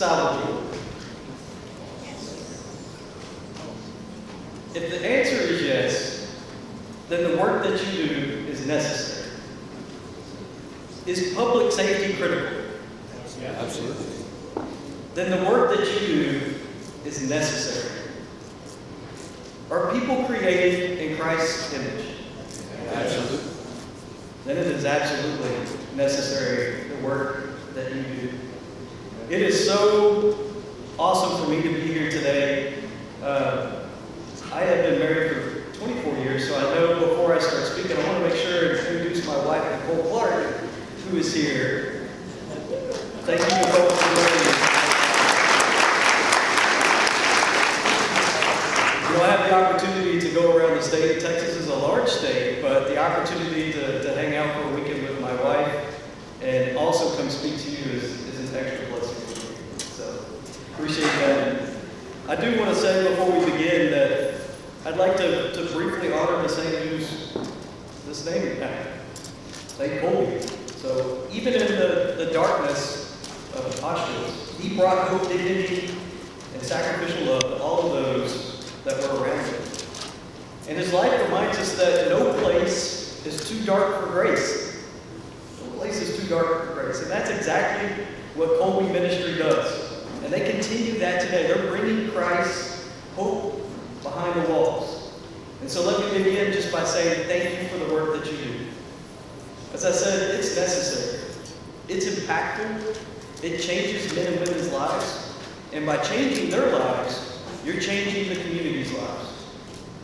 salvageable? If the answer is yes, then the work that you do is necessary. Is public safety critical? Yeah, absolutely. Then the work that you do is necessary. Are people created in Christ's image? Absolutely. Then it is absolutely necessary, the work that you do. It is so awesome for me to be here today. I have been married for 24 years, so I know before I start speaking, I want to make sure to introduce my wife, Nicole Clark, who is here. Thank you, Nicole, for joining me. I have the opportunity to go around the state. Texas is a large state, but the opportunity to hang out for a weekend with my wife and also come speak to you is an extra blessing for me. So, appreciate that. And I do want to say before we begin that I'd like to briefly honor the saint who's this name tag, Saint Kolbe. So, even in the darkness of Auschwitz, he brought hope, dignity, and sacrificial love to all of those that were around him. And his life reminds us that no place is too dark for grace. No place is too dark for grace. And that's exactly what Kolbe Ministry does. And they continue that today. They're bringing Christ's hope behind the walls. And so let me begin just by saying thank you for the work that you do. As I said, it's necessary. It's impactful. It changes men and women's lives. And by changing their lives, you're changing the community's lives.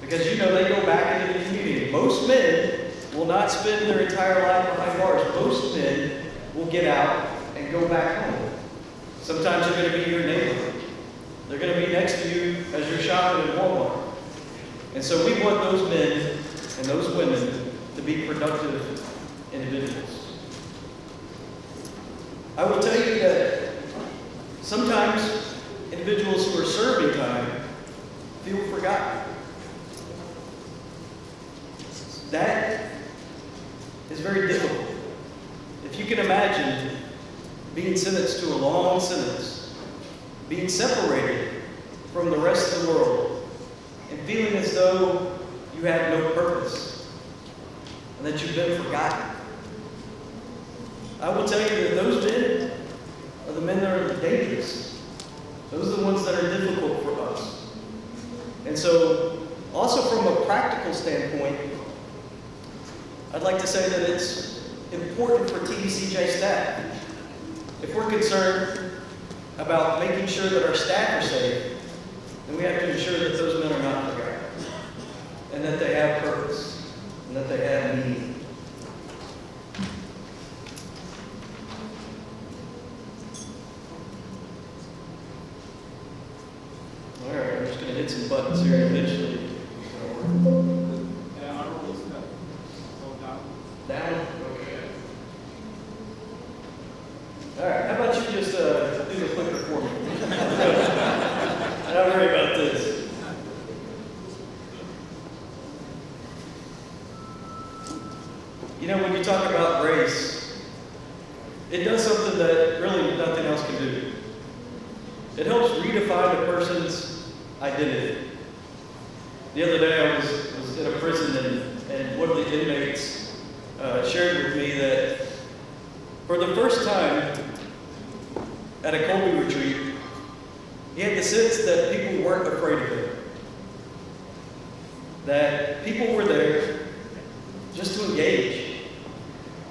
Because you know they go back into the community. Most men will not spend their entire life behind bars. Most men will get out and go back home. Sometimes they're going to be your neighbor. They're going to be next to you as you're shopping at Walmart. And so we want those men and those women to be productive individuals. I will tell you that sometimes individuals who are serving time feel forgotten. That is very difficult. If you can imagine being sentenced to a long sentence, being separated from the rest of the world, and feeling as though you have no purpose, and that you've been forgotten. I will tell you that those men are the men that are dangerous. Those are the ones that are difficult for us. And so, also from a practical standpoint, I'd like to say that it's important for TDCJ staff. If we're concerned about making sure that our staff are safe, then we have to ensure that those men are not forgotten, and that they have purpose, and that they have meaning. Alright, I'm just going to hit some buttons here eventually. Down? Okay. Alright, how about you just do the clicker for me? Don't worry about this. You know, when you talk about grace, it does something that really nothing else can do. It helps redefine a person's identity. The other day I was in a prison and one of the inmates shared with me that for the first time at a Kolbe retreat, he had the sense that people weren't afraid of him. That people were there just to engage.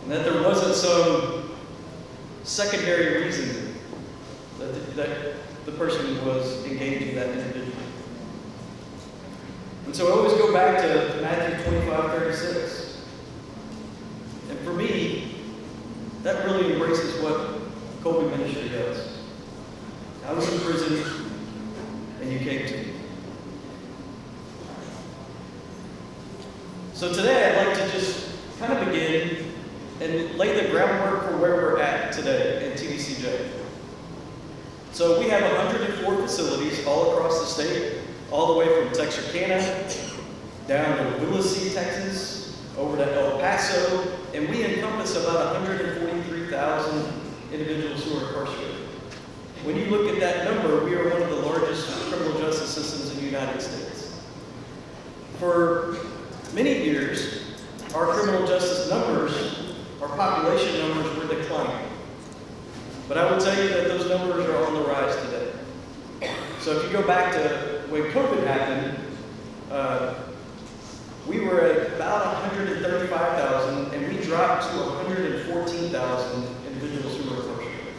And that there wasn't some secondary reason that the person was engaging that individual. And so I always go back to Matthew 25:36. And for me, that really embraces what Kolbe Ministry does. I was in prison, and you came to me. So today I'd like to just kind of begin and lay the groundwork for where we're at today in TDCJ. So we have 104 facilities all across the state, all the way from Texarkana down to Willacy, Texas, over to El Paso, and we encompass about 143,000 individuals who are incarcerated. when you look at that number, we are one of the largest criminal justice systems in the United States. For many years, our criminal justice numbers, our population numbers were declining. But I will tell you that those numbers are on the rise today. So if you go back to when COVID happened, we were at about 135,000, and we dropped to 114,000 individuals who were incarcerated.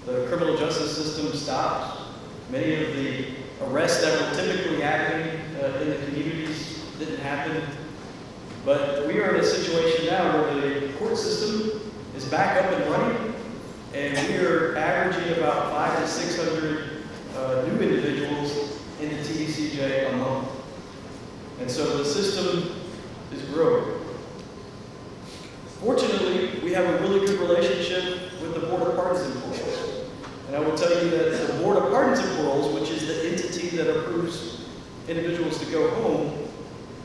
The criminal justice system stopped. Many of the arrests that were typically happening in the communities didn't happen. But we are in a situation now where the court system is back up and running, and we are averaging about 500 to 600 new individuals in the TDCJ a month. And so the system is growing. Fortunately, we have a really good relationship with the Board of Pardons and Paroles. And I will tell you that the Board of Pardons and Paroles, which is the entity that approves individuals to go home,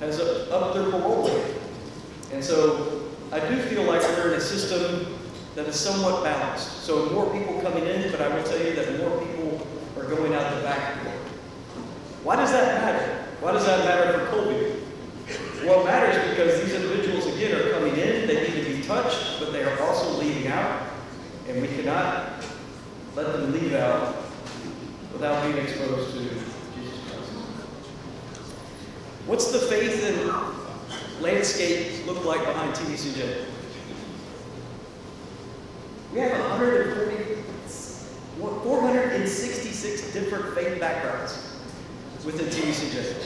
has upped their parole rate. And so I do feel like we're in a system that is somewhat balanced. So more people coming in, but I will tell you that more people are going out the back door. Why does that matter? Why does that matter for Kolbe? Well, it matters because these individuals, again, are coming in, they need to be touched, but they are also leaving out, and we cannot let them leave out without being exposed to Jesus Christ. What's the faith and landscape look like behind TDCJ? We have 466 different faith backgrounds within TDCJ.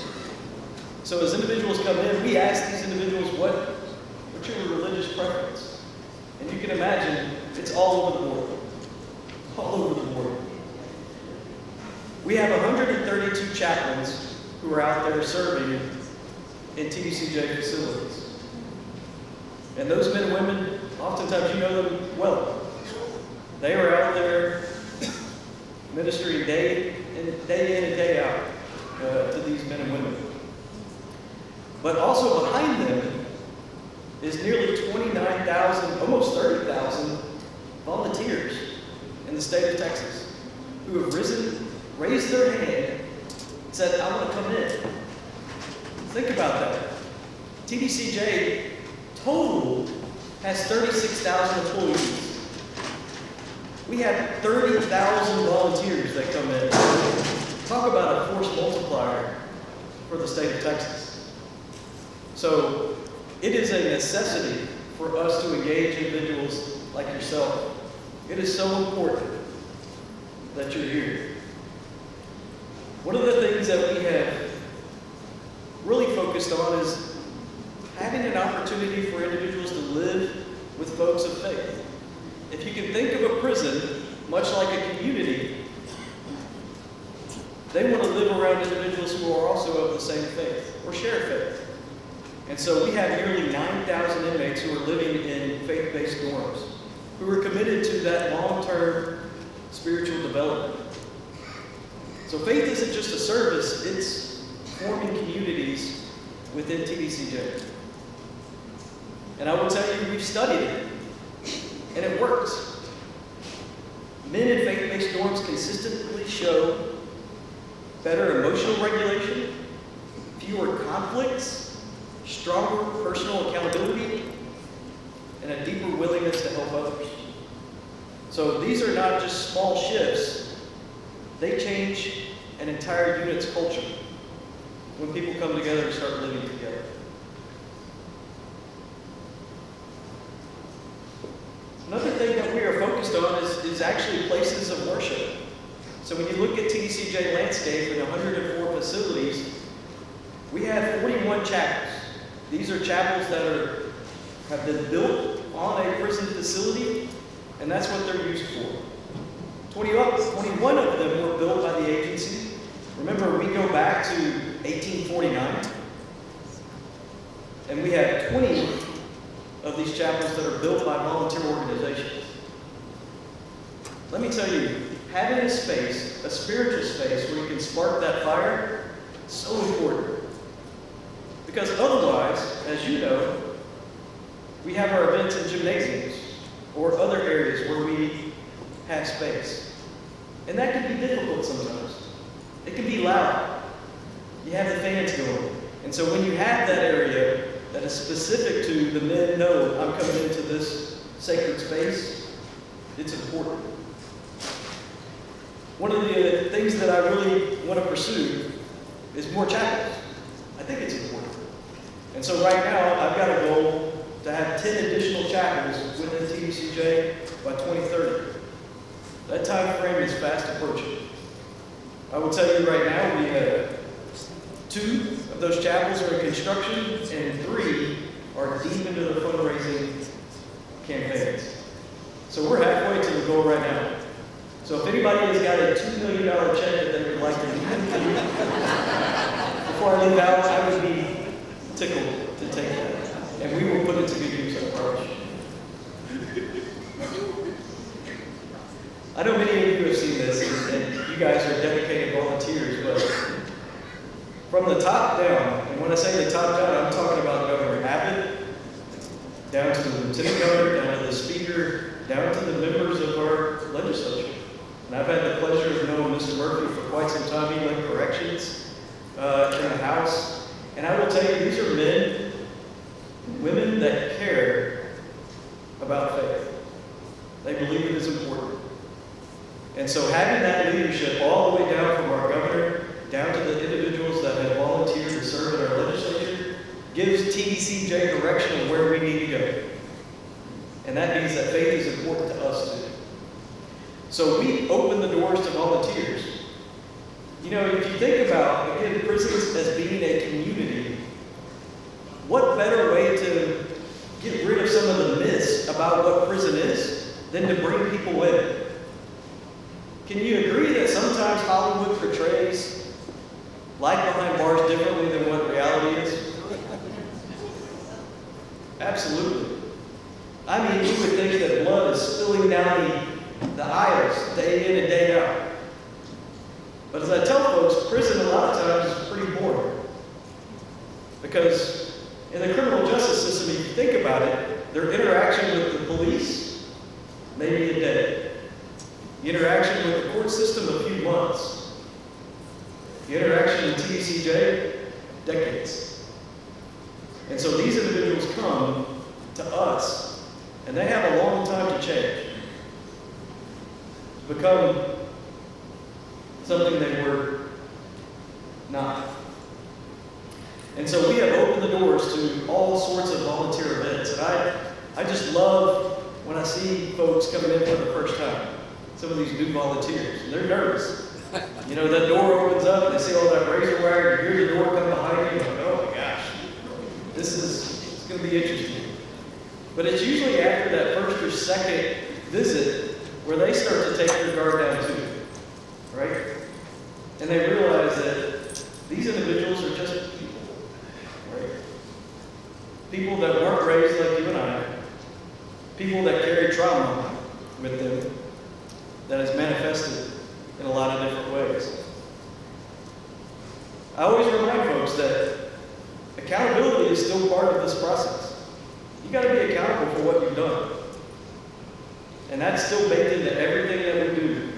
So as individuals come in, we ask these individuals, what's your religious preference? And you can imagine, it's all over the board. All over the board. We have 132 chaplains who are out there serving in TDCJ facilities. And those men and women, oftentimes you know them well. They are out there ministering day in and day out to these men and women. But also behind them is nearly 29,000, almost 30,000 volunteers in the state of Texas who have raised their hand, and said, I want to come in. Think about that. TDCJ total has 36,000 employees. We have 30,000 volunteers that come in. Talk about a force multiplier for the state of Texas. So it is a necessity for us to engage individuals like yourself. It is so important that you're here. One of the things that we have really focused on is having an opportunity for individuals to live with folks of faith. If you can think of a prison, much like a community, they want to live around individuals who are also of the same faith or share faith. And so we have nearly 9,000 inmates who are living in faith-based dorms, who are committed to that long-term spiritual development. So faith isn't just a service, it's forming communities within TDCJ. And I will tell you, we've studied it, and it works. Men in faith-based dorms consistently show better emotional regulation, fewer conflicts, stronger personal accountability, and a deeper willingness to help others. So these are not just small shifts, they change an entire unit's culture when people come together and start living together. Another thing that we are focused on is actually places of worship. So when you look at TDCJ landscape in 104 facilities, we have 41 chapels. These are chapels that have been built on a prison facility, and that's what they're used for. 21 of them were built by the agency. Remember, we go back to 1849, and we have 20 of these chapels that are built by volunteer organizations. Let me tell you, having a space, a spiritual space where you can spark that fire, is so important. Because otherwise, as you know, we have our events in gymnasiums or other areas where we have space. And that can be difficult sometimes. It can be loud. You have the fans going. And so when you have that area that is specific to the men know I'm coming into this sacred space, it's important. One of the things that I really want to pursue is more chapels. I think it's important. And so right now, I've got a goal to have 10 additional chapels within TDCJ by 2030. That time frame is fast approaching. I will tell you right now, we have 2 of those chapels are in construction, and 3 are deep into the fundraising campaigns. So we're halfway to the goal right now. So if anybody has got a $2 million check that they would like to leave before I leave out, I would be tickled to take that. And we will put it to good use, I promise. I know many of you have seen this, and you guys are dedicated volunteers, but from the top down, and when I say the top down, I'm talking about Governor Abbott, down to the Lieutenant Governor, down to the Speaker, down to the members of our legislature. And I've had the pleasure of knowing Mr. Murphy for quite some time. He led corrections in the House. And I will tell you, these are men, women that care about faith. They believe it is important. And so having that leadership all the way down from our governor, down to the individuals that have volunteered to serve in our legislature, gives TDCJ direction of where we need to go. And that means that faith is important to us too. So we open the doors to volunteers. You know, if you think about, again, prisons as being a community, what better way to get rid of some of the myths about what prison is than to bring people in? Can you agree that sometimes Hollywood portrays life behind bars differently than what reality is? Absolutely. I mean, you would think that blood is spilling down the aisles day in and day out. But as I tell folks, prison a lot of times is pretty boring. Because in the criminal justice system, if you think about it, their interaction with the police, maybe a day. The interaction with the court system, a few months. The interaction with TDCJ, decades. And so these individuals come to us, and they have a long time to change. Become something they were not. And so we have opened the doors to all sorts of volunteer events. And I just love when I see folks coming in for the first time. Some of these new volunteers, and they're nervous. You know, that door opens up, they see all that razor wire, you hear the door come behind you, you're like, oh my gosh, it's going to be interesting. But it's usually after that first or second visit where they start to take their guard down too, right? And they realize that these individuals are just people, right? People that weren't raised like you and I, people that carry trauma with them that is manifested in a lot of different ways. I always remind folks that accountability is still part of this process. You got to be accountable for what you've done. And that's still baked into everything that we do.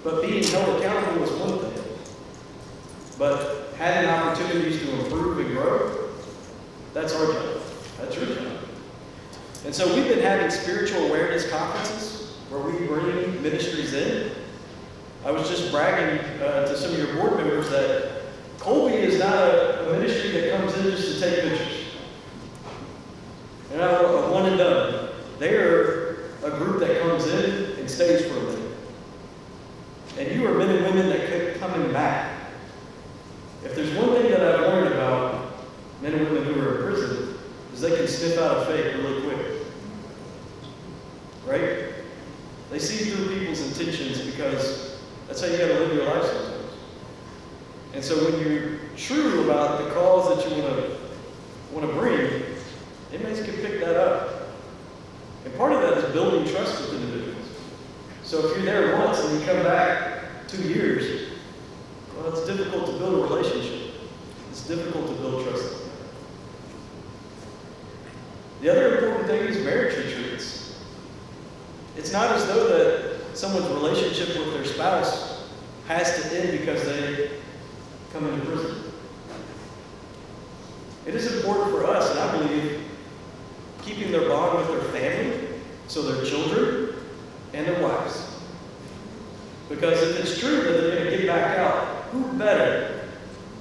But being held accountable is one thing. But having opportunities to improve and grow, that's our job. That's your job. And so we've been having spiritual awareness conferences where we bring ministries in. I was just bragging to some of your board members that Kolbe is not a ministry that comes in just to take pictures. They're not a one and done. They're a group that comes in and stays for a minute. And you are men and women that keep coming back. If there's one thing that I've learned about men and women who are in prison, is they can sniff out a fake really quick. Right? They see through people's intentions because that's how you got to live your life sometimes. And so when you're true about the cause that you want to bring, inmates can pick that up. And part of that is building trust with individuals. So if you're there once and you come back 2 years, well, it's difficult to build a relationship. It's difficult to build trust. The other important thing is marriage retreats. It's not as though that someone's relationship with their spouse has to end because they come into prison. It is important for us, and I believe, keeping their bond with their family, so their children and their wives. Because if it's true that they're going to get back out, who better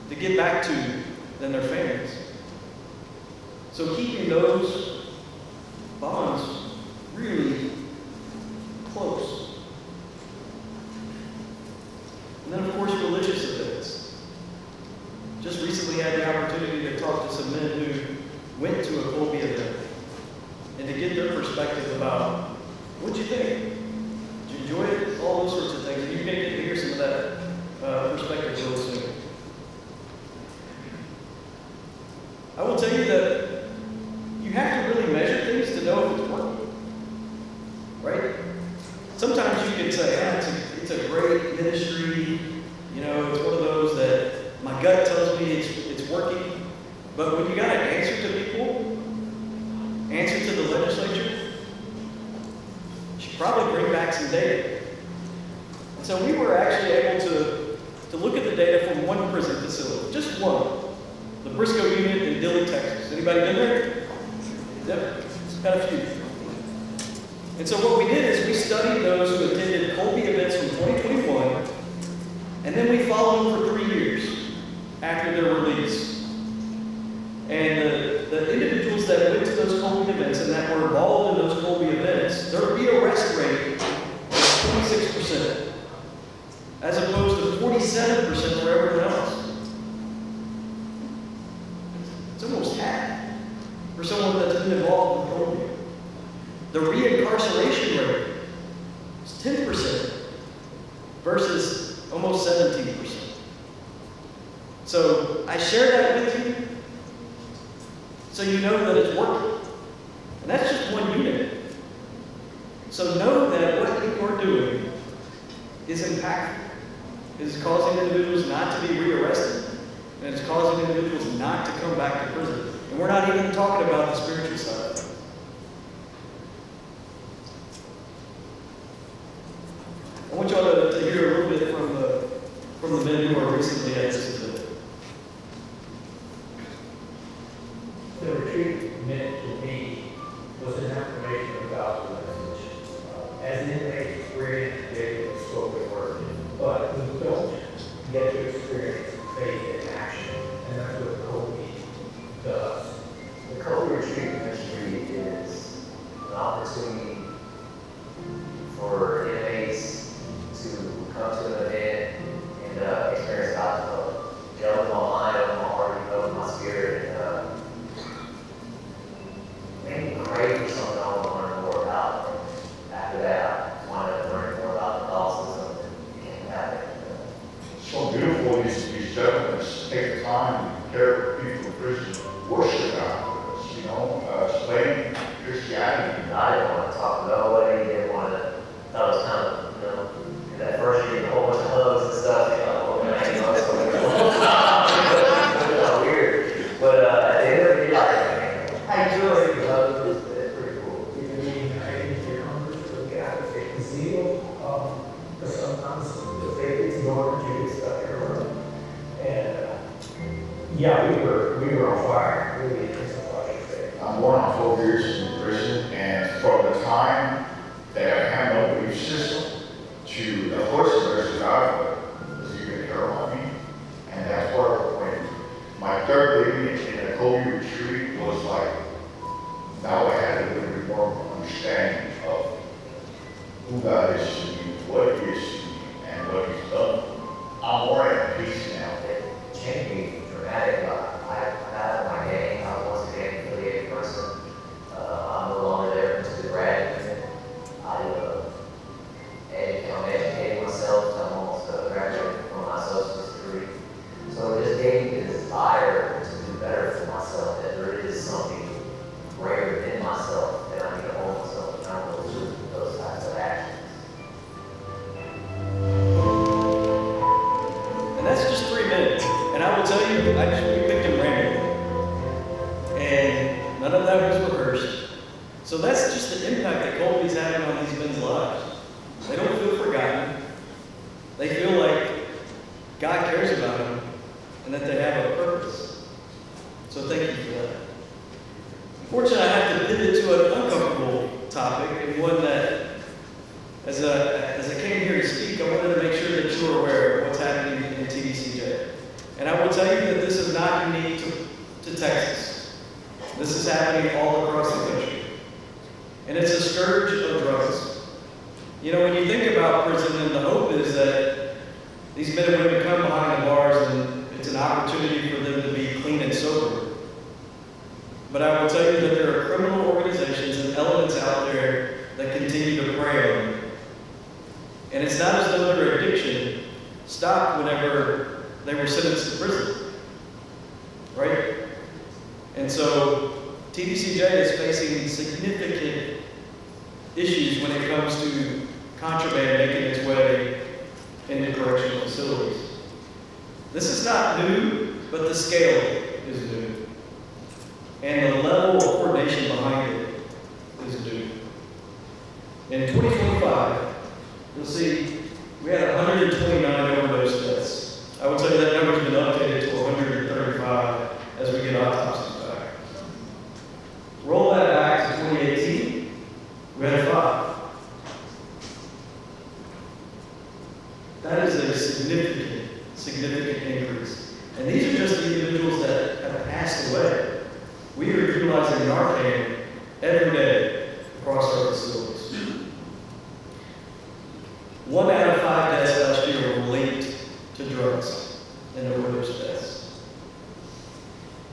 to get back to than their families? So keeping those bonds really close. And then, of course, religious events. Just recently had the opportunity to talk to some men who went to a Kolbe event and to get their perspective about, what'd you think? Did you enjoy it? All those sorts of things. And you may get to hear some of that perspective real soon. I will tell you that you have to really measure things to know if it's working. Right? Sometimes you can say, it's a great ministry. You know, it's one of those that my gut tells me it's working. But when you got to answer to people, answer to the legislature, you should probably bring back some data. And so we were actually able to look at the data from one prison facility, just one, the Briscoe unit in Dilley, Texas. Anybody been there? Yep, got a few. And so what we did is we studied those who attended Kolbe events from 2021, and then we followed them for 3 years after their release. And the individuals that went to those Kolbe events and that were involved in those Kolbe events, their rearrest rate was 26%, as opposed to 47% for everyone else. It's almost half for someone that's been involved in Kolbe. The reincarceration rate is 10% versus almost 17%. So I share that with you so you know that it's working. And that's just one unit. So know that what you are doing is impactful. It is causing individuals not to be rearrested, and it's causing individuals not to come back to prison. And we're not even talking about the spiritual side of it. I want y'all to hear a little bit from the men who are recently at this event. The retreat meant to me was an affirmation of the gospel message. As an inmate experience, they spoken word, but we don't get to experience faith in action, and that's what Kolbe does. The Kolbe Retreat Ministry is an opportunity for inmates to come to an event and experience God's love. It opened my mind, opened my heart, it opened my spirit, and made me crave for something I want to learn more about. And after that, I wanted to learn more about Catholicism and became Catholic. So beautiful these gentlemen take the time to care for people in prison, worship God with us, explain Christianity. I didn't want to talk to nobody, didn't want to, that was kind of, in that first year, a whole bunch of hugs and stuff, oh man, it's so weird. But at the end of the day, I enjoy the hugs, it's pretty cool. I think you're hungry for God, faith and zeal, but sometimes the faith is dormant, you get stuck in a room. And yeah, we were on fire, really intense on fire faith. I'm going on 12 years in prison, and from the time that I had no belief system to, of course, there's God, but is He going to care about me? And that's where when my third day in the Kolbe retreat was like, now I had a little bit more understanding of who God is to me, what He is to me, and what He's done. I'm more at peace now. It changed me dramatically. I had my gang, I was once a gang affiliated person. I'm no longer there to the graduate. I'm educating myself. I'm almost graduating from my associate's degree. So it just gave me the desire to do better for myself, that there is something greater in myself that I need to hold myself accountable to those types of actions. As I came here to speak, I wanted to make sure that you are aware of what's happening in TDCJ. And I will tell you that this is not unique to Texas. This is happening all across the country. And it's a scourge of drugs. You know, when you think about prison, and the hope is that these men and women come behind the bars and it's an opportunity for them to be clean and sober. But I will tell you that there are criminal organizations and elements out there that continue to prey on them. And it's not as though their addiction stopped whenever they were sentenced to prison, right? And so TDCJ is facing significant issues when it comes to contraband making its way into correctional facilities. This is not new, but the scale is new. And the level of coordination behind it is new. In 2025, you'll see we had 129 overdose deaths. I would say that number's been updated to 135 as we get autopsies back. Roll that back to 2018, we had 5. That is a significant increase. And these are just the individuals that have passed away. We are utilizing Narcan every day across our facilities. 1 out of 5 deaths last year were linked to drugs and overdose deaths.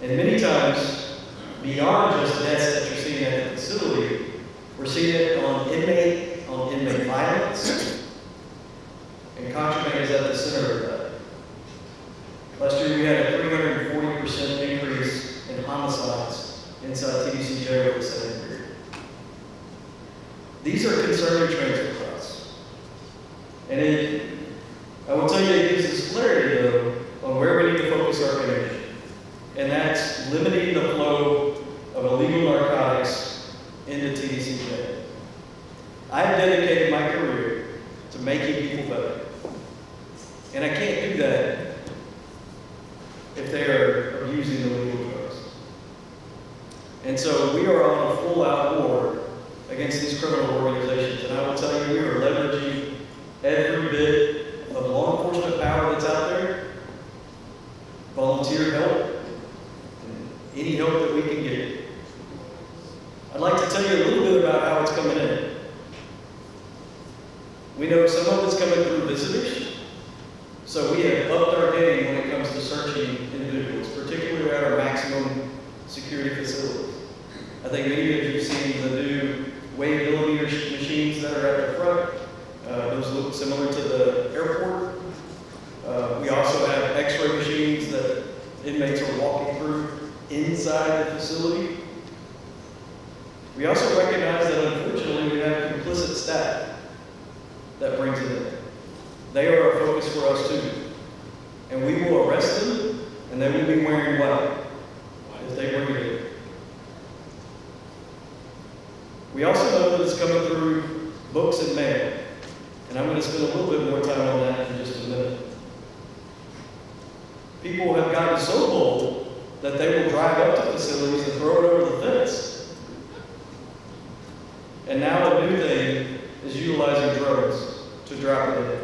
And many times, beyond just deaths that you're seeing at the facility, we're seeing it on inmate violence, and contraband is at the center of that. Last year we had a 340% increase in homicides inside TDCJ over the same period. These are concerning trends for us. And I will tell you, it gives us clarity, though, on where we need to focus our energy. And that's limiting the flow of illegal narcotics into TDCJ. I've dedicated my career to making people better. And I can't do that if they are abusing illegal drugs. And so we are on a full-out war against these criminal organizations. And I will tell you, we are leveraging every bit of law enforcement power that's out there, volunteer help, and any help that we can get. I'd like to tell you a little bit about how it's coming in. We know some of it's coming through visitors. So we have upped our game when it comes to searching individuals, particularly at our maximum security facilities. I think many of you have seen the new wave millimeter machines that are at the front. Those look similar to the airport. We also have x-ray machines that inmates are walking through inside the facility. We also recognize that unfortunately we have complicit staff that brings it in. They are a focus for us too. And we will arrest them, and they will be wearing white if they bring it in. We also know that it's coming through books and mail. And I'm going to spend a little bit more time on that in just a minute. People have gotten so bold that they will drive up to facilities and throw it over the fence. And now a new thing is utilizing drones to drop it in.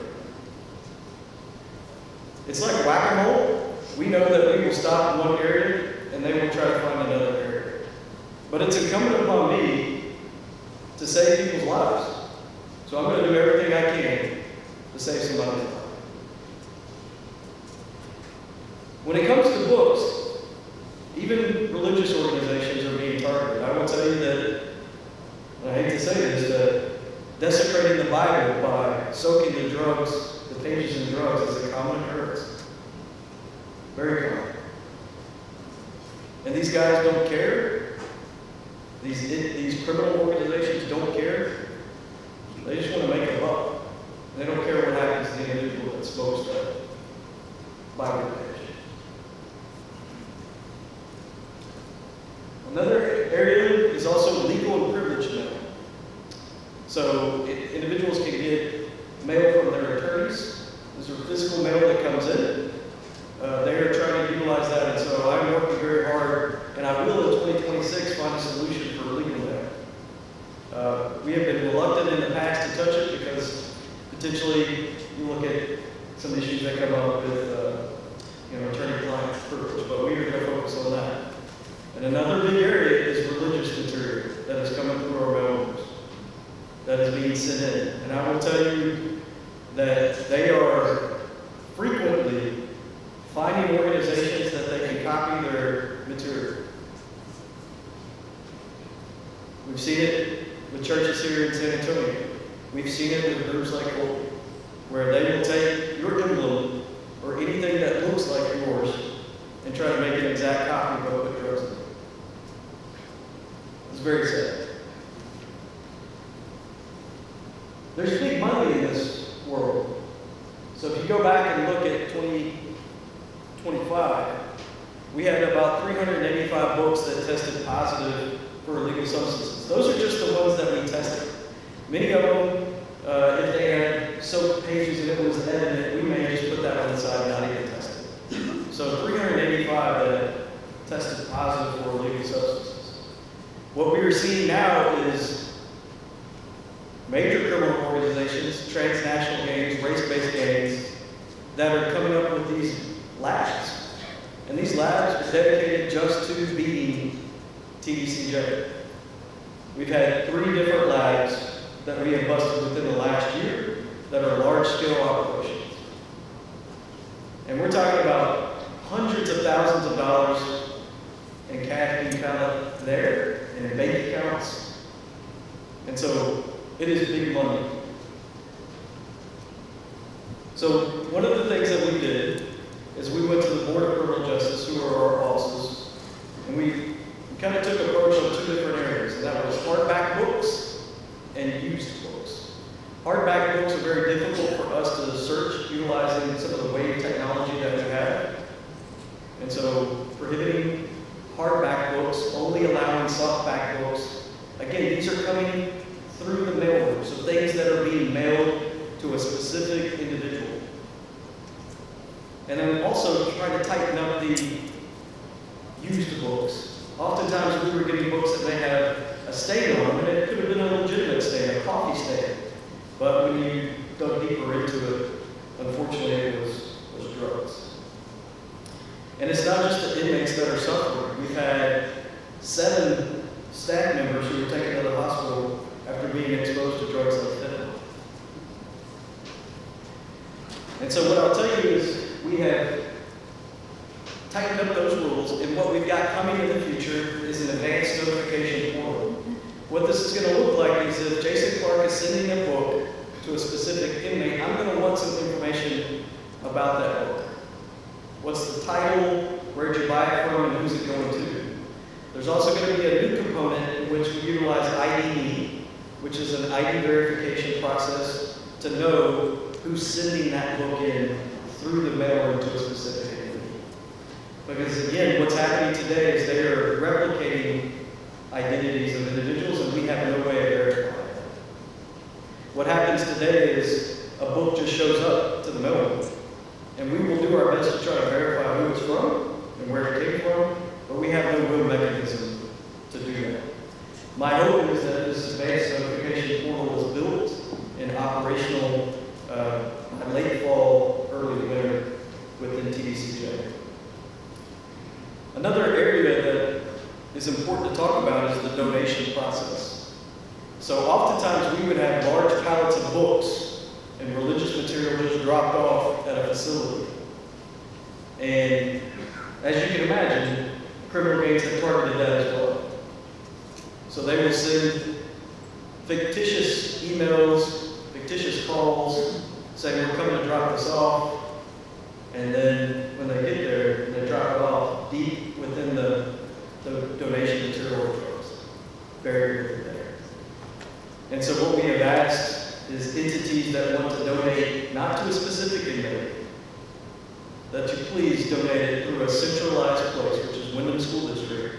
It's like whack-a-mole. We know that we will stop in one area and they will try to find another area. But it's incumbent upon me to save people's lives. So I'm going to do everything I can to save somebody's life. When it comes to books, even religious organizations are being targeted. I will tell you that, and I hate to say this, that desecrating the Bible by soaking the pages in drugs is a common occurrence. Very common. And these guys don't care. These criminal organizations don't care. They just want to make a buck. They don't care what happens to the individual that smokes that Bible page. Another area is also legal and privileged mail. So individuals can get mail from their attorneys. There's a physical mail that comes in. They are trying to utilize that, and so I'm working very hard, and I will in 2026 find a solution for legal mail. We have been reluctant in the past to touch it because Potentially, you look at some issues that come up with, attorney-client privilege, but we are going to focus on that. And another big area is religious material that is coming through our mailrooms, that is being sent in. And I will tell you that they are frequently finding organizations that they can copy their material. We've seen it with churches here in San Antonio. We've seen it with groups like Kolbe, where they will take your emblem or anything that looks like yours and try to make an exact copy of what drugs in it. It's very sad. There's big money in this world. So if you go back and look at 2025, we had about 385 books that tested positive for illegal substances. Those are just the ones that we tested. Many of them, if they had soap pages and it was evident, we may just put that on the side and not even test it. So 385 that tested positive for illegal substances. What we are seeing now is major criminal organizations, transnational gangs, race-based gangs, that are coming up with these labs. And these labs are dedicated just to beating TDCJ. We've had 3 different labs that we have busted within the last year that are large-scale operations. And we're talking about hundreds of thousands of dollars in cash being counted there and in bank accounts. And so it is big money. So one of the things that we did is we went to the Board of Criminal Justice, who are our bosses, and we kind of took an approach on 2 different areas, and that was hardback books and used books. Hardback books are very difficult for us to search utilizing some of the wave technology that we have. And so prohibiting hardback books, only allowing softback books. Again, these are coming through the mailroom, so things that are being mailed to a specific individual. And then also trying to tighten up the used books. Oftentimes we were getting books that may have a stain on them, and it could have been a legitimate stain, a coffee stain. But when you dug deeper into it, unfortunately it was drugs. And it's not just the inmates that are suffering. We've had 7 staff members who were taken to the hospital after being exposed to drugs like fentanyl. And so what I'll tell you is we have tightened up those rules, and what we've got coming in the future is an advanced notification portal. What this is going to look like is if Jason Clark is sending a book to a specific inmate, I'm going to want some information about that book. What's the title, where'd you buy it from, and who's it going to? There's also going to be a new component in which we utilize ID, which is an ID verification process to know who's sending that book in through the mailroom to a specific individual. Because again, what's happening today is they are replicating identities of individuals, and we have no way of verifying that. What happens today is a book just shows up to the mailroom, and we will do our best to try to verify who it's from and where it came from, but we have no real mechanism to do that. My hope is that this advanced notification portal is built and operational late fall, early winter within TDCJ. Another area that is important to talk about is the donation process. So oftentimes we would have large pallets of books and religious material just dropped off at a facility. And as you can imagine, criminal gangs have targeted that as well. So they will send fictitious emails, fictitious calls, saying we're coming to drop this off, and then when they get there, they drop it off deep within the donation material trucks, buried within there. And so what we have asked is entities that want to donate, not to a specific inmate, that you please donate it through a centralized place, which is Wyndham School District,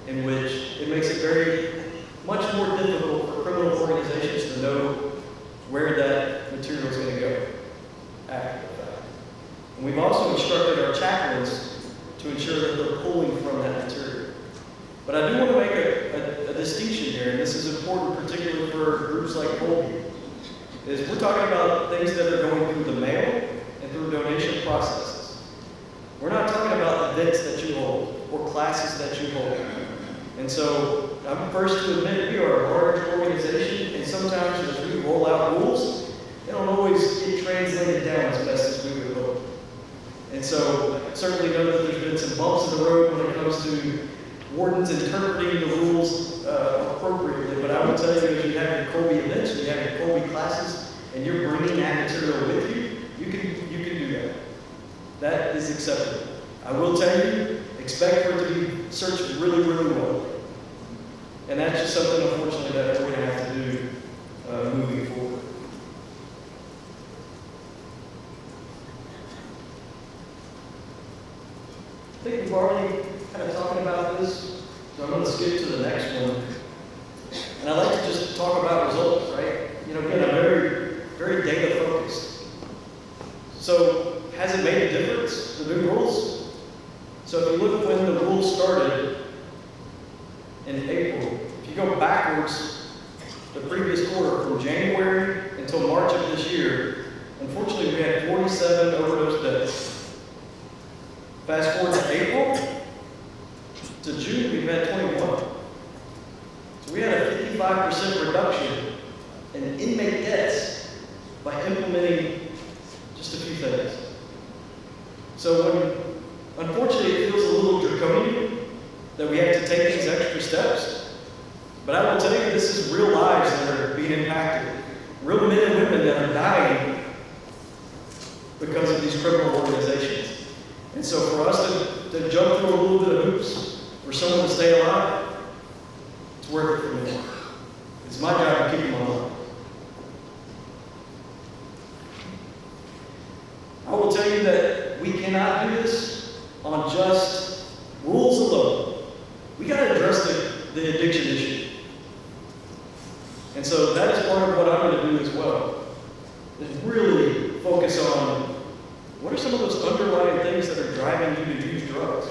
in which it makes it very much more difficult for criminal organizations to know where that material is going to go after the fact. And we've also instructed our chaplains to ensure that they're pulling from that material. But I do want to make a distinction here, and this is important particularly for groups like Kolbe. is we're talking about things that are going through the mail and through donation processes. We're not talking about events that you hold or classes that you hold. And so I'm first to admit we are a large organization, and sometimes as we roll out rules, they don't always get translated down as best as we would hope. And so I certainly know that there's been some bumps in the road when it comes to wardens interpreting the rules appropriately. But I will tell you, if you have your Kolbe events, you have your Kolbe classes, and you're bringing that material with you, you can do that. That is acceptable. I will tell you, expect for it to be searched really, really well. And that's just something, unfortunately, that we're going to have to do moving forward. I think we've already kind of talking about this, so I'm going to skip to the next one. And I'd like to just talk about results, right? You know, again, I'm very, very data focused. So, has it made a difference, the new rules? So if you look when the rules started in April, if you go backwards, the previous quarter, from January until March of this year, unfortunately we had 47 overdose deaths. Fast forward to April, to June, we've had 21. So we had a 55% reduction in inmate deaths by implementing just a few things. So unfortunately, it feels a little draconian that we have to take these extra steps. But I will tell you, this is real lives that are being impacted. Real men and women that are dying because of these criminal organizations. And so for us to jump through a little bit of hoops for someone to stay alive, it's worth it for me. It's my job to keep them alive. I will tell you that we cannot do this on just rules alone. We got to address the addiction issue. And so that is part of what I'm going to do as well, is really focus on what are some of those underlying things that are driving you to use drugs.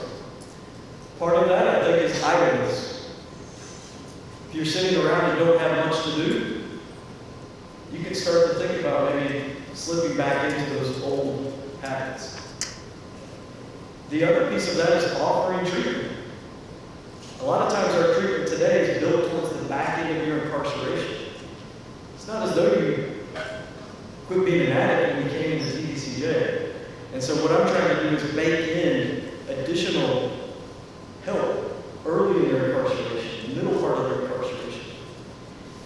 Part of that, I think, is idleness. If you're sitting around and don't have much to do, you can start to think about maybe slipping back into those old habits. The other piece of that is offering treatment. A lot of times our treatment today is built towards the back end of your incarceration. It's not as though you quit being an addict when you came into TDCJ. And so what I'm trying to do is bake in additional help early in their incarceration, the middle part of their incarceration.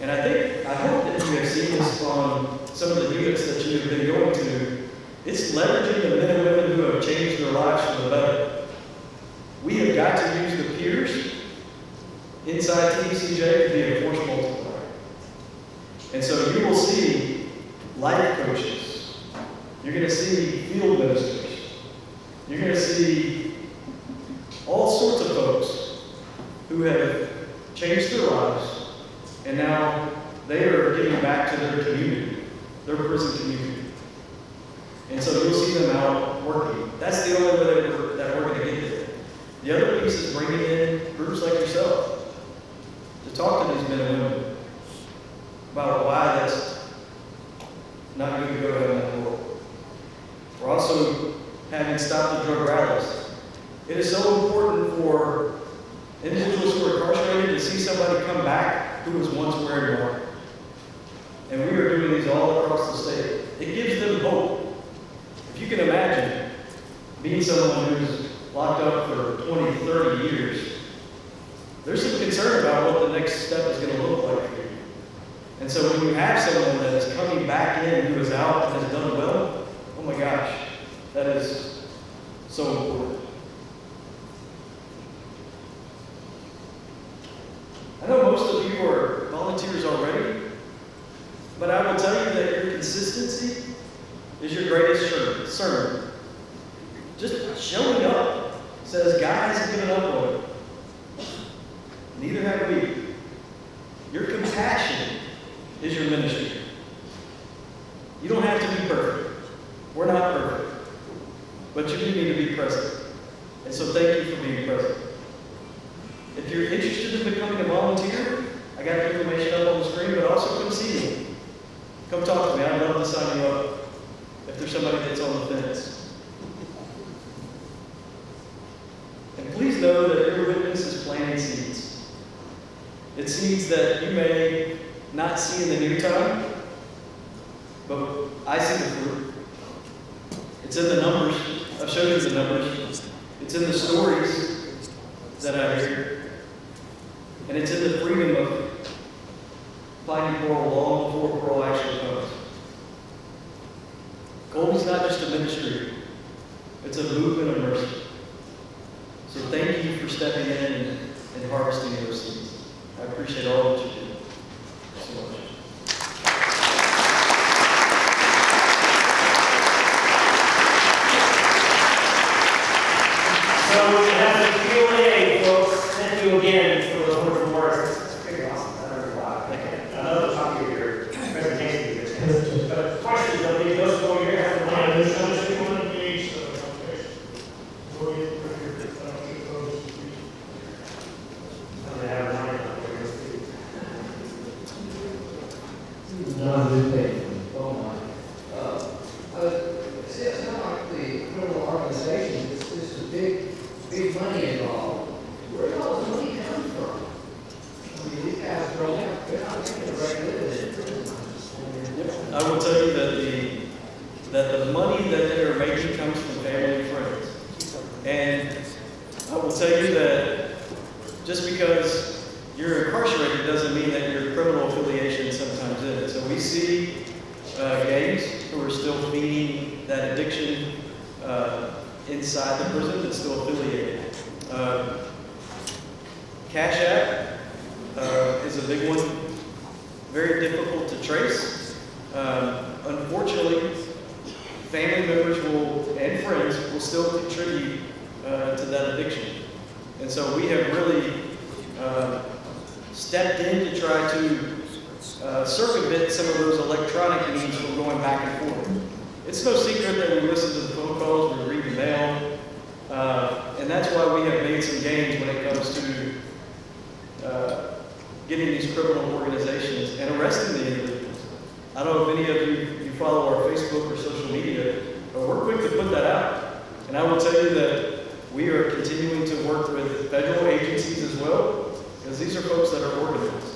And I hope that you have seen this on some of the units that you have been going to. It's leveraging the men and women who have changed their lives for the better. We have got to use the peers inside TDCJ to be a force multiplier. And so you will see life coaches. You're going to see field ministers. You're going to see all sorts of folks who have changed their lives, and now they are giving back to their community, their prison community. And so you'll see them out working. That's the only way that we're going to get there. The other piece is bringing in groups like yourself to talk to these men and women about why that's not good to go down that road. We're also having Stop the Drug rallies. It is so important for individuals who are incarcerated to see somebody come back who was once wearing one. And we are doing these all across the state. It gives them hope. If you can imagine being someone who's locked up for 20, 30 years, there's some concern about what the next step is going to look like for you. And so when you have someone that is coming back in who is out and has done well, oh my gosh, that is so important. I know most of you are volunteers already, but I will tell you that your consistency is your greatest sermon. Just showing up says, guys have given up on it. Neither have we. Your compassion is your ministry. You don't have to be perfect. We're not perfect. But you do need to be present. And so thank you for being present. If you're interested in becoming a volunteer, I got the information up on the screen, but also come see me. Come talk to me. to sign you up if there's somebody that's on the fence. And please know that your witness is planting seeds. It's seeds that you may not see in the near time, but I see the fruit. It's in the numbers. I've shown you the numbers. It's in the stories that I hear. And it's in the freedom of finding parole long before parole actually comes. Kolbe's not just a ministry. It's a movement of mercy. So thank you for stepping in and harvesting those seeds. I appreciate all that you do so much. So we have the Q&A, folks. Thank you again for those wonderful words. It's pretty awesome. I don't know why. I know the top of your presentation. But questions, there'll be those over here have the line. There's so much people. Oh my. It's not like the criminal organization, this is big money involved. Where did all this money come from? I mean, these guys throw out, they're not making a regular living in prison. I will tell you that the money that they are making comes from family and friends. And I will tell you that just because you're incarcerated doesn't mean that your criminal affiliation sometimes is. So we see gangs who are still feeding that addiction inside the prison that's still affiliated. Cash App is a big one, very difficult to trace. Unfortunately, family members and friends will still contribute to that addiction. And so we have really stepped in to try to circumvent some of those electronic means from going back and forth. It's no secret that we listen to the phone calls, we read the mail, and that's why we have made some gains when it comes to getting these criminal organizations and arresting the individuals. I don't know if any of you follow our Facebook or social media, but we're quick to put that out. And I will tell you that we are continuing to work with federal agencies as well, because these are folks that are organized.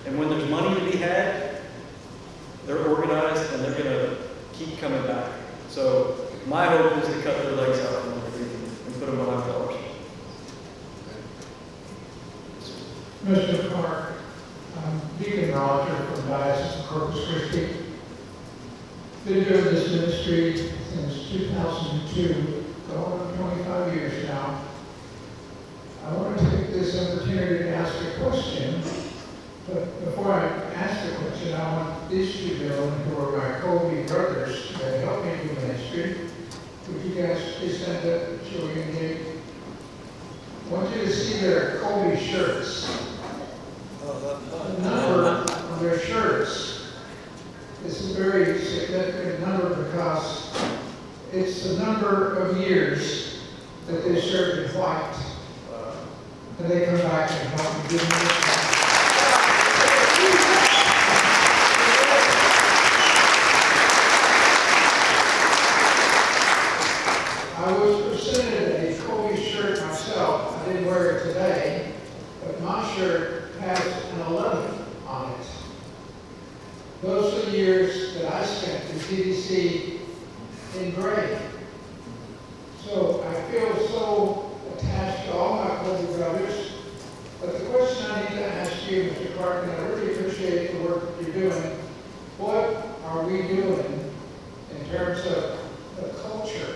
And when there's money to be had, they're organized and they're going to keep coming back. So my hope is to cut their legs out from underneath and put them behind bars. Mr. Clark, Deacon Roger from Diocese of Corpus Christi. Been doing this ministry since 2002, going on 25 years now. I want to take this opportunity to ask a question, but before I ask the question, I want these two gentlemen who are my Kolbe brothers that help me do ministry. Would you guys please stand up and show your name? I want you to see their Kolbe shirts. The number on their shirts is a very significant number because it's the number of years that they served in white. And they come back and help me give me I was presented a Kolbe shirt myself. I didn't wear it today, but my shirt has an 11 on it. Those are the years that I spent in TDC in grade. So I feel so attached to all my Kolbe brothers. But the question I need to ask you, Mr. Clark, and I really appreciate the work that you're doing, what are we doing in terms of the culture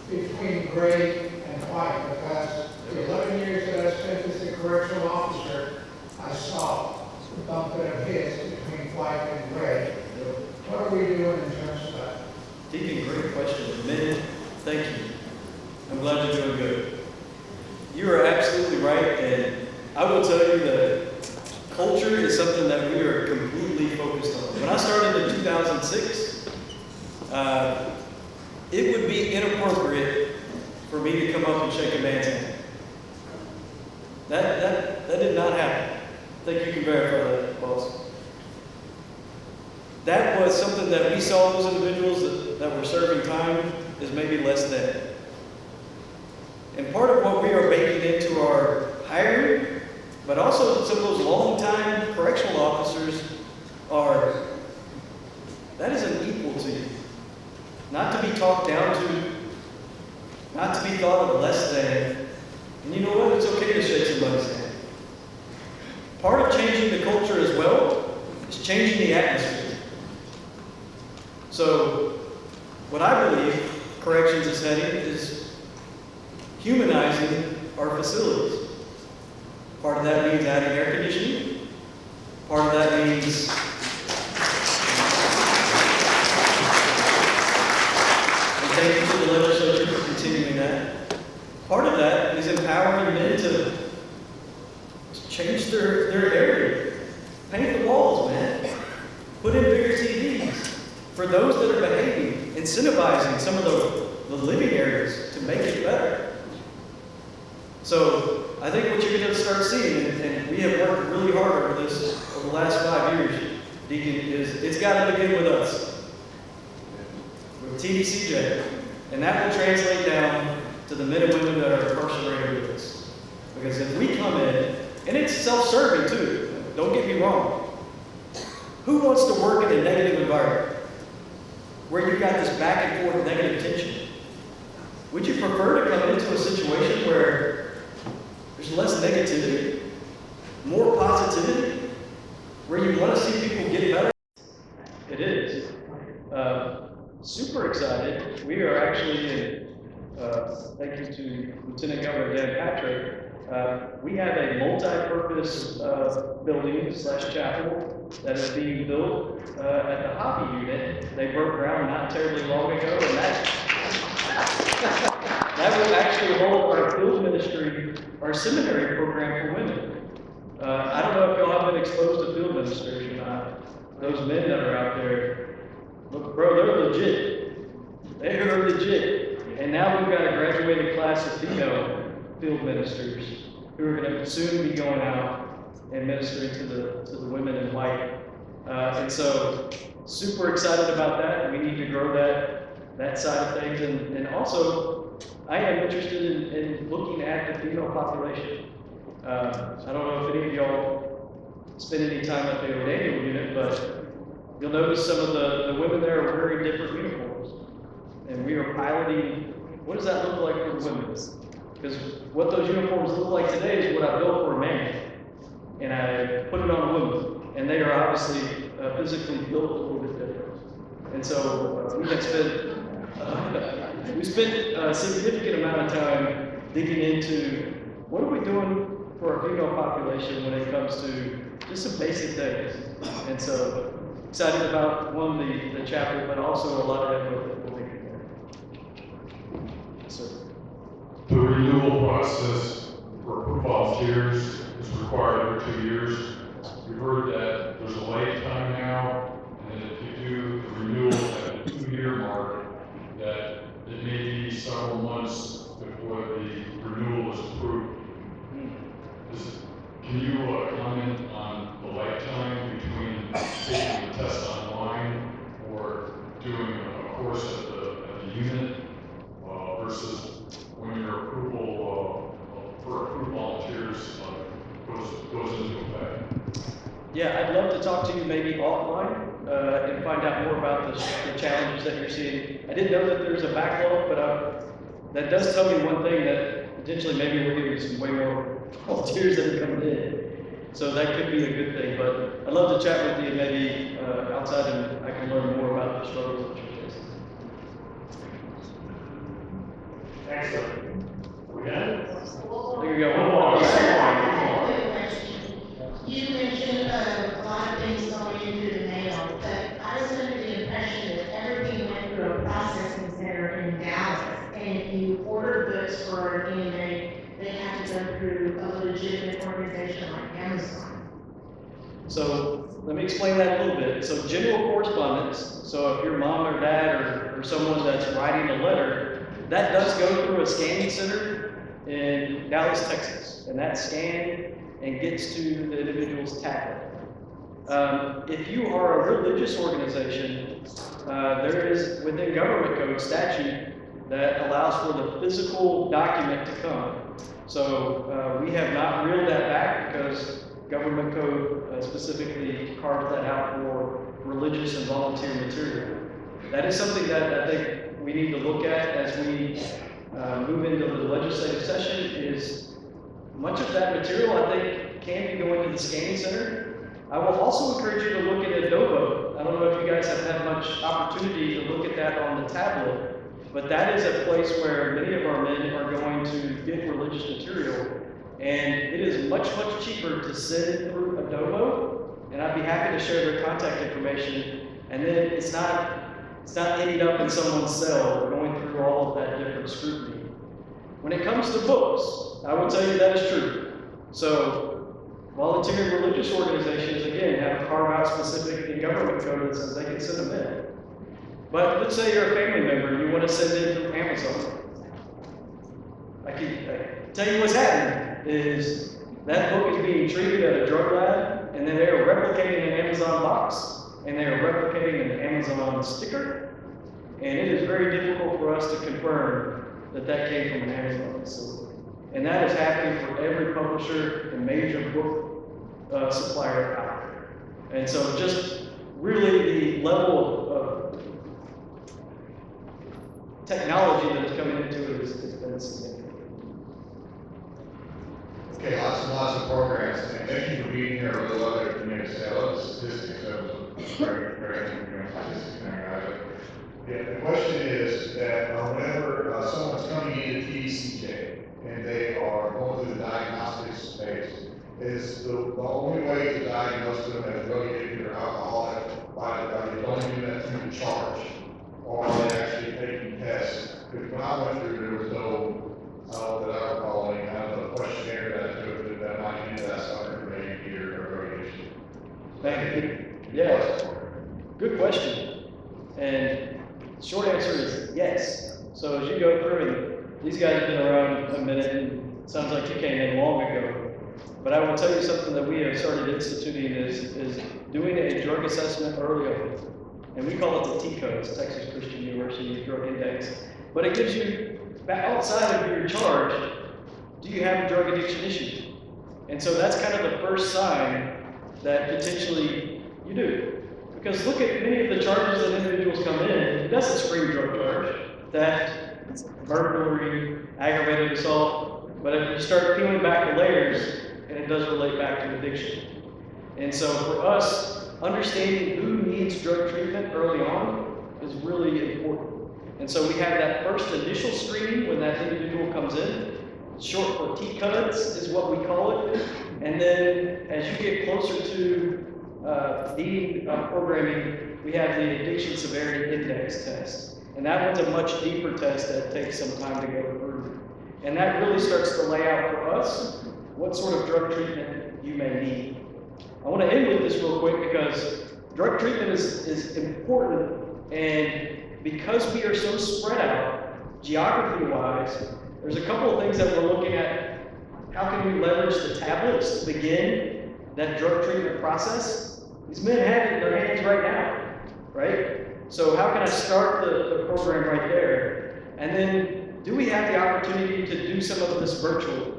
between gray and white? Because the 11 years that I spent as a correctional officer, I saw the bumping of heads between white and gray. What are we doing in terms of that? Deacon, great question. Men, thank you. I'm glad you're doing good. You are absolutely right, and I will tell you that culture is something that we are completely focused on. When I started in 2006, it would be inappropriate for me to come up and shake a man's hand. That did not happen. I think you can verify that, boss. That was it's something that we saw those individuals that were serving time is maybe less than. And part of what we are baking into our hiring, but also some of those long-time correctional officers are, that is an equal to you. Not to be talked down to, not to be thought of less than. And you know what? It's okay to shake somebody's hand. Part of changing the culture as well is changing the atmosphere. So, what I believe corrections is heading is humanizing our facilities. Part of that means adding air conditioning. Part of that means and thank you to the legislature for continuing that. Part of that is empowering men to change their area. Paint the walls, man. Put in bigger TVs. For those that are behaving, incentivizing some of the living areas to make it better. So I think what you're going to start seeing, and we have worked really hard over this over the last 5 years, Deacon, is it's got to begin with us. With TDCJ. And that will translate down to the men and women that are incarcerated with us. Because if we come in, and it's self-serving too, don't get me wrong. Who wants to work in a negative environment where you've got this back and forth negative tension? Would you prefer to come into a situation where there's less negativity, more positivity, where you want to see people get better? It is. Super excited. We are actually in, thank you to Lieutenant Governor Dan Patrick, we have a multi-purpose building / chapel that is being built at the Hobby Unit. They broke ground not terribly long ago, and that will actually hold our field ministry, our seminary program for women. I don't know if y'all have been exposed to field ministers or not. Those men that are out there, look, bro, they're legit. They are legit. And now we've got a graduated class of female field ministers who are going to soon be going out and ministering to the women in white. And so, super excited about that. We need to grow that side of things. And also, I am interested in looking at the female population. I don't know if any of y'all spend any time at the O'Daniel unit, but you'll notice some of the women there are wearing different uniforms. And we are piloting, what does that look like for the women? Because what those uniforms look like today is what I built for a man. And I put it on a woman. And they are obviously physically built a little bit different. And so we spent a significant amount of time digging into what are we doing for our female population when it comes to just some basic things. And so excited about one, the chapel, but also a lot of effort that we'll make in there. Yes, sir. The renewal process for volunteers is required every 2 years. We've heard that there's a late time now, and if you do the renewal at the 2-year mark, that it may be several months before the renewal is approved. Can you comment on the lifetime between taking the test online or doing a course at the unit versus when your approval for approved volunteers goes into effect? Yeah, I'd love to talk to you maybe offline and find out more about the challenges that you're seeing. I didn't know that there's a backlog, but that does tell me one thing, that potentially maybe we're getting some way more volunteers that are coming in. So that could be a good thing, but I'd love to chat with you maybe outside and I can learn more about the struggles that you're facing. Excellent. We done? There you go. One more. You mentioned a lot of things going into the mail, but I was under the impression that everything went through a processing center in Dallas, and if you order books for an inmate, they have to go through a legitimate organization like Amazon. So let me explain that a little bit. So general correspondence, so if your mom or dad or someone that's writing a letter, that does go through a scanning center in Dallas, Texas. And that's scanned and gets to the individual's tablet. If you are a religious organization, there is within government code statute that allows for the physical document to come. So we have not reeled that back because government code specifically carved that out for religious and volunteer material. That is something that I think we need to look at as we move into the legislative session. Is much of that material, I think, can be going to the scanning center. I will also encourage you to look at Adobe. I don't know if you guys have had much opportunity to look at that on the tablet, but that is a place where many of our men are going to get religious material, and it is much, much cheaper to send through Adobe, and I'd be happy to share their contact information, and then it's not ending up in someone's cell or going through all of that different scrutiny. When it comes to books, I will tell you that is true. So, volunteer and religious organizations, again, have a carve-out specific in government code that says they can send them in. But let's say you're a family member and you want to send it through Amazon. I can tell you what's happening is that book is being treated at a drug lab, and then they are replicating an Amazon box, and they are replicating an Amazon sticker, and it is very difficult for us to confirm that that came from an Amazon facility. And that is happening for every publisher and major book supplier out there. And so just really the level of technology that is coming into it has been significant. Okay, lots and lots of programs, and thank you for being here. I really love it. I love the statistics. That was a very, very interesting statistics there, guys. Yeah, the question is that whenever someone's coming into TDCJ and they are going through the diagnostics phase, is the only way to diagnose them as drug addicted or alcoholic by they only do that through the charge, or are they actually taking tests? Because when I went through, there was no that I recall any kind of a questionnaire that might be that sucker for ADD or drug addiction. Thank you. Yeah, good question. And short answer is yes. So as you go through, and these guys have been around a minute, and it sounds like you came in long ago. But I will tell you something that we have started instituting is doing a drug assessment early on. And we call it the T codes, Texas Christian University Drug Index. But it gives you, outside of your charge, do you have a drug addiction issue? And so that's kind of the first sign that potentially you do. Because look at many of the charges that individuals come in, it doesn't scream drug charge, theft, burglary, aggravated assault, but if you start peeling back the layers, and it does relate back to addiction. And so for us, understanding who needs drug treatment early on is really important. And so we have that first initial screening when that individual comes in. Short for T-CUDS is what we call it. And then as you get closer to needing programming, we have the Addiction Severity Index test. And that one's a much deeper test that takes some time to go through. And that really starts to lay out for us what sort of drug treatment you may need. I want to end with this real quick because drug treatment is important, and because we are so spread out geography-wise, there's a couple of things that we're looking at. How can we leverage the tablets to begin that drug treatment process? These men have it in their hands right now, right? So how can I start the program right there? And then, do we have the opportunity to do some of this virtually?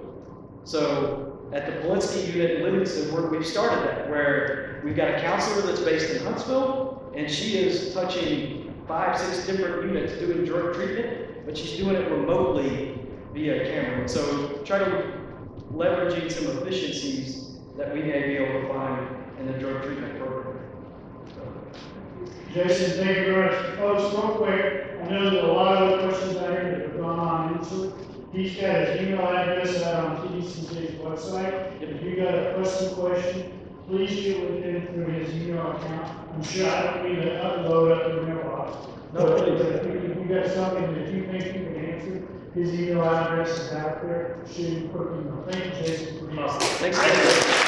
So at the Polinsky unit in Livingston, where we've started that, where we've got a counselor that's based in Huntsville, and she is touching 5, 6 different units doing drug treatment, but she's doing it remotely via camera. And so try to leveraging some efficiencies that we may be able to find in the drug treatment program. Jason, thank you very much. Folks, real quick, I know there are a lot of other questions out here that have gone on. He's got his email address out on TDCJ's website. If you got a question, please get with him through his email account. I'm sure I don't need to upload up to the mailbox. No, but if you got something that you think you can answer, his email address is out there. Shoot him a quick email. Thank you, Jason, for being here. Thanks.